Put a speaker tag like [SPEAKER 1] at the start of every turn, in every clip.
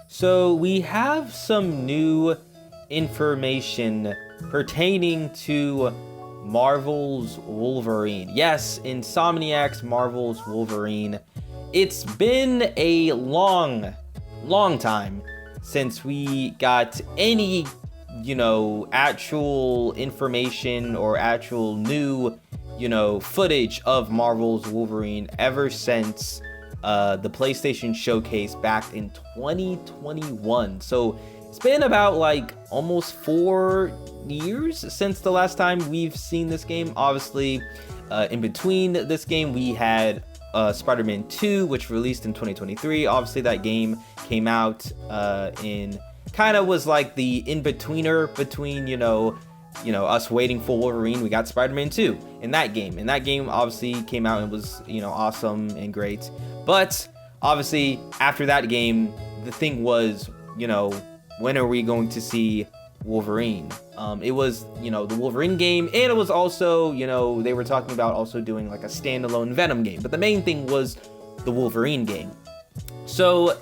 [SPEAKER 1] So we have some new information pertaining to Marvel's Wolverine. Yes, Insomniac's Marvel's Wolverine. It's been a long time since we got any, actual information or actual new, footage of Marvel's Wolverine ever since the PlayStation Showcase back in 2021. So it's been about almost 4 years since the last time we've seen this game. Obviously, in between this game, we had Spider-Man 2, which released in 2023. Obviously, that game came out in kind of was like the in-betweener between, us waiting for Wolverine. We got Spider-Man 2 in that game. And that game obviously came out and was, awesome and great. But obviously, after that game, the thing was, when are we going to see Wolverine? It was, the Wolverine game, and it was also, they were talking about also doing a standalone Venom game. But the main thing was the Wolverine game. So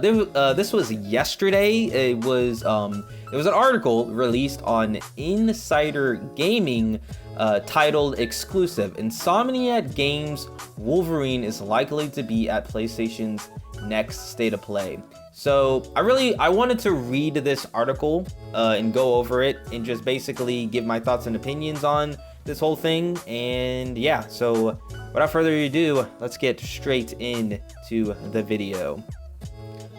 [SPEAKER 1] this was yesterday. It was an article released on Insider Gaming titled "Exclusive: Insomniac Games Wolverine is likely to be at PlayStation's next state of play." So I wanted to read this article and go over it and just basically give my thoughts and opinions on this whole thing. And yeah, so without further ado, let's get straight into the video.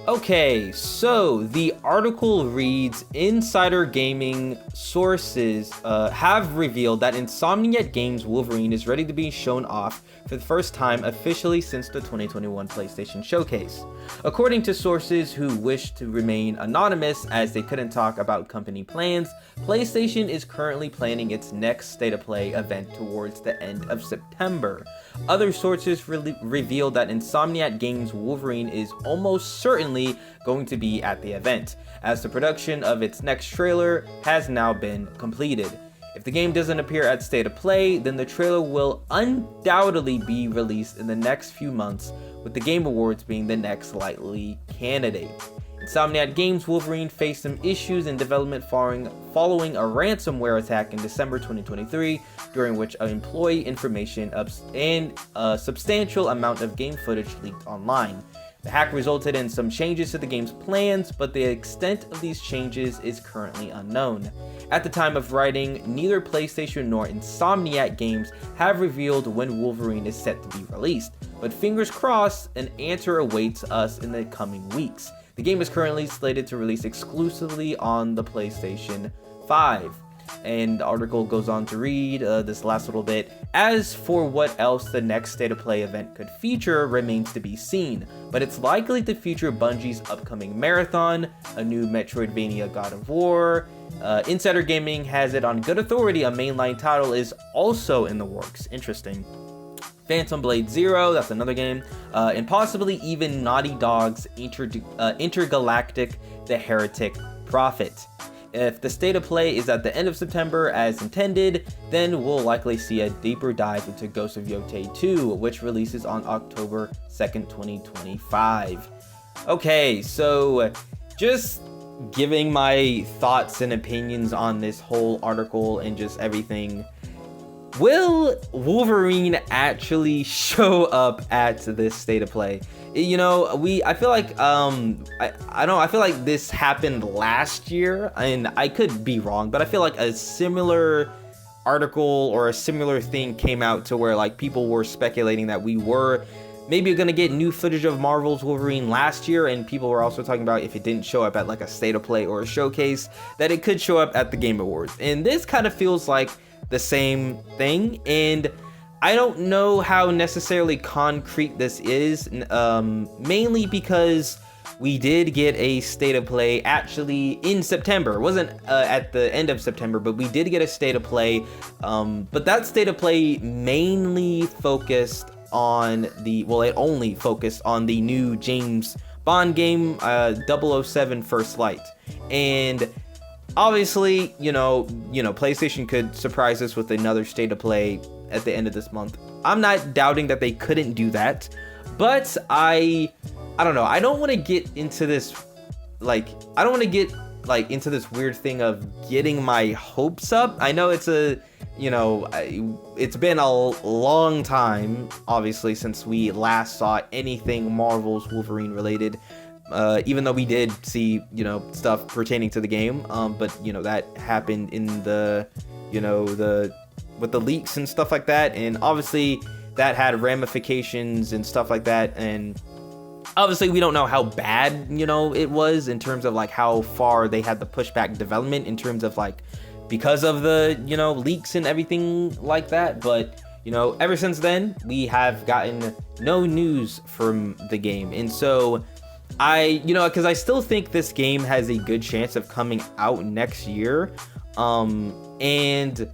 [SPEAKER 1] Okay, so the article reads, Insider Gaming sources have revealed that Insomniac Games Wolverine is ready to be shown off for the first time officially since the 2021 PlayStation Showcase. According to sources who wish to remain anonymous as they couldn't talk about company plans, PlayStation is currently planning its next State of Play event towards the end of September. Other sources revealed that Insomniac Games Wolverine is almost certainly going to be at the event, as the production of its next trailer has now been completed. If the game doesn't appear at State of Play, then the trailer will undoubtedly be released in the next few months, with the Game Awards being the next likely candidate. Insomniac Games Wolverine faced some issues in development following a ransomware attack in December 2023, during which employee information and a substantial amount of game footage leaked online. The hack resulted in some changes to the game's plans, but the extent of these changes is currently unknown. At the time of writing, neither PlayStation nor Insomniac Games have revealed when Wolverine is set to be released, but fingers crossed, an answer awaits us in the coming weeks. The game is currently slated to release exclusively on the PlayStation 5. And the article goes on to read this last little bit. As for what else the next State of Play event could feature remains to be seen, but it's likely to feature Bungie's upcoming marathon, a new Metroidvania God of War. Insider Gaming has it on good authority a mainline title is also in the works. Interesting. Phantom Blade Zero, that's another game, and possibly even Naughty Dog's Intergalactic The Heretic Prophet. If the State of Play is at the end of September as intended, then we'll likely see a deeper dive into Ghost of Yotei 2, which releases on October 2nd, 2025. Okay, so just giving my thoughts and opinions on this whole article and just everything. Will Wolverine actually show up at this State of Play? I feel like I feel like this happened last year, and I could be wrong, but I feel like a similar article or a similar thing came out to where people were speculating that we were maybe gonna get new footage of Marvel's Wolverine last year, and people were also talking about if it didn't show up at a State of Play or a showcase, that it could show up at the Game Awards. And this kind of feels like the same thing, and I don't know how necessarily concrete this is, mainly because we did get a State of Play actually in September. It wasn't at the end of September, but we did get a State of Play, but that State of Play mainly focused on it only focused on the new James Bond game, 007 First Light. And obviously, PlayStation could surprise us with another State of Play at the end of this month. I'm not doubting that they couldn't do that, but I don't know. I don't want to get into this like, I don't want to get like into this weird thing of getting my hopes up. I know it's a, you know, it's been a long time, obviously, since we last saw anything Marvel's Wolverine related. Even though we did see, you know, stuff pertaining to the game, but, you know, that happened in the, you know, with the leaks and stuff like that, and obviously that had ramifications and stuff like that, and obviously we don't know how bad, you know, it was in terms of like how far they had to push back development in terms of like because of the, you know, leaks and everything like that. But, you know, ever since then we have gotten no news from the game, and so you know, because I still think this game has a good chance of coming out next year, and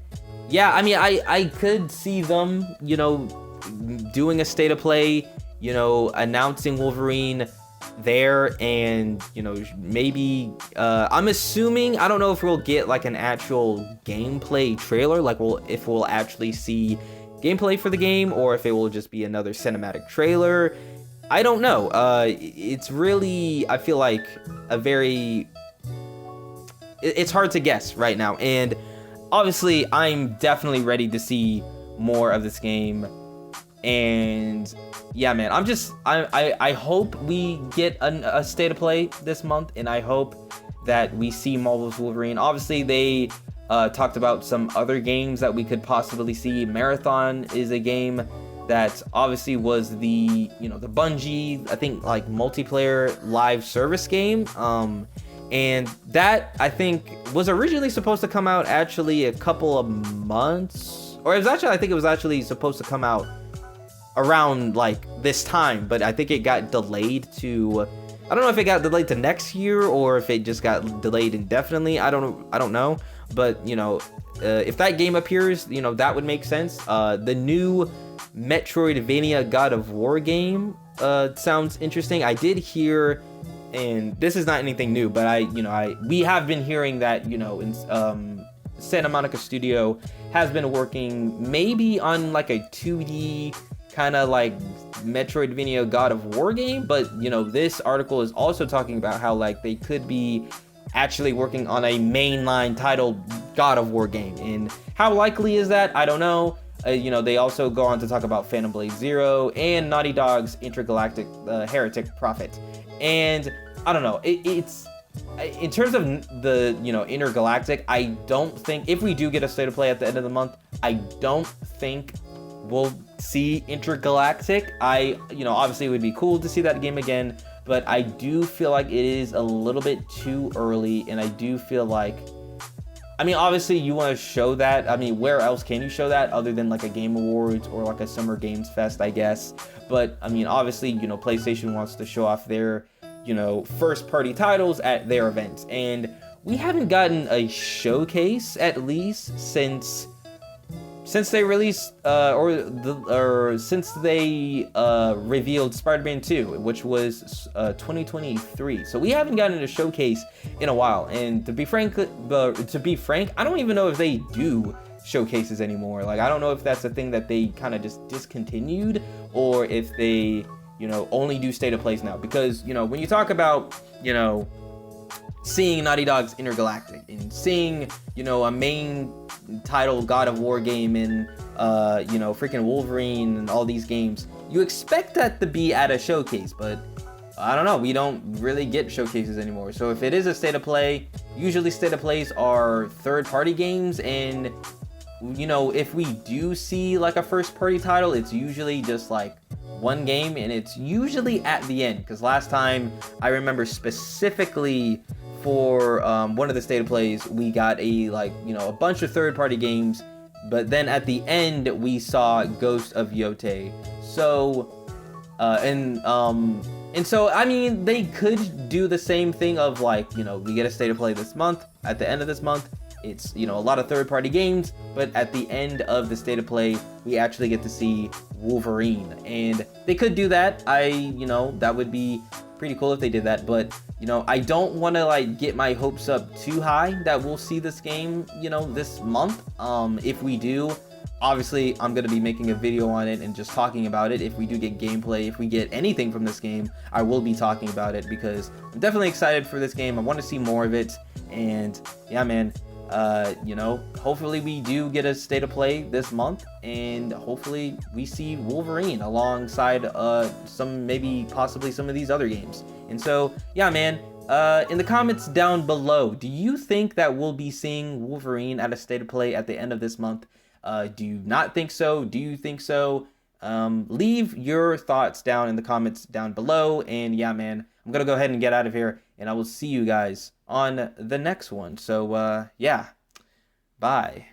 [SPEAKER 1] yeah, I mean, I could see them, you know, doing a state of play, you know, announcing Wolverine there, and, you know, maybe I'm assuming, I don't know if we'll get like an actual gameplay trailer, like if we'll actually see gameplay for the game, or if it will just be another cinematic trailer. I don't know. It's really, I feel like it's hard to guess right now, and obviously I'm definitely ready to see more of this game. And yeah, man, I hope we get a state of play this month, and I hope that we see Marvel's Wolverine. Obviously they talked about some other games that we could possibly see. Marathon is a game that obviously was the, you know, the Bungie, I think, like multiplayer live service game, and that I think was originally supposed to come out actually a couple of months, or it was actually, I think it was actually supposed to come out around like this time, but I think it got delayed to, I don't know if it got delayed to next year or if it just got delayed indefinitely. I don't know, but, you know, if that game appears, you know, that would make sense. The new Metroidvania God of War game sounds interesting. I did hear, and this is not anything new, but we have been hearing that, you know, in Santa Monica Studio has been working maybe on like a 2D kind of like Metroidvania God of War game, but, you know, this article is also talking about how like they could be actually working on a mainline titled God of War game, and how likely is that? I don't know. You know, they also go on to talk about Phantom Blade Zero and Naughty Dog's Intergalactic Heretic Prophet. And I don't know, it's in terms of the, you know, Intergalactic, I don't think, if we do get a state of play at the end of the month, I don't think we'll see Intergalactic. You know, obviously it would be cool to see that game again, but I do feel like it is a little bit too early, and I do feel like, I mean, obviously you want to show that. I mean, where else can you show that other than like a Game Awards or like a Summer Games Fest, I guess. But I mean, obviously, you know, PlayStation wants to show off their, you know, first party titles at their events, and we haven't gotten a showcase at least since they released since they revealed Spider-Man 2, which was 2023. So we haven't gotten a showcase in a while. And to be frank, I don't even know if they do showcases anymore. Like, I don't know if that's a thing that they kind of just discontinued, or if they, you know, only do state of plays now. Because, you know, when you talk about, you know, seeing Naughty Dog's Intergalactic and seeing, you know, a main title God of War game and you know, freaking Wolverine and all these games, you expect that to be at a showcase, but I don't know, we don't really get showcases anymore. So if it is a state of play, usually state of plays are third-party games, and, you know, if we do see like a first-party title, it's usually just like one game, and it's usually at the end. Because last time, I remember specifically for one of the state of plays, we got a, like, you know, a bunch of third-party games, but then at the end we saw Ghost of Yote. So and so, I mean, they could do the same thing of, like, you know, we get a state of play this month. At the end of this month, it's, you know, a lot of third-party games, but at the end of the state of play, we actually get to see Wolverine. And they could do that. You know, that would be pretty cool if they did that. But, you know, I don't want to, like, get my hopes up too high that we'll see this game, you know, this month. If we do, Obviously, I'm going to be making a video on it and just talking about it. If we do get gameplay, if we get anything from this game, I will be talking about it because I'm definitely excited for this game. I want to see more of it. And yeah, man, you know, hopefully we do get a state of play this month, and hopefully we see Wolverine alongside maybe possibly some of these other games. And so, yeah, man, in the comments down below, do you think that we'll be seeing Wolverine at a state of play at the end of this month? Do you not think so? Do you think so? Leave your thoughts down in the comments down below. And yeah, man, I'm gonna go ahead and get out of here, and I will see you guys on the next one. So yeah, bye.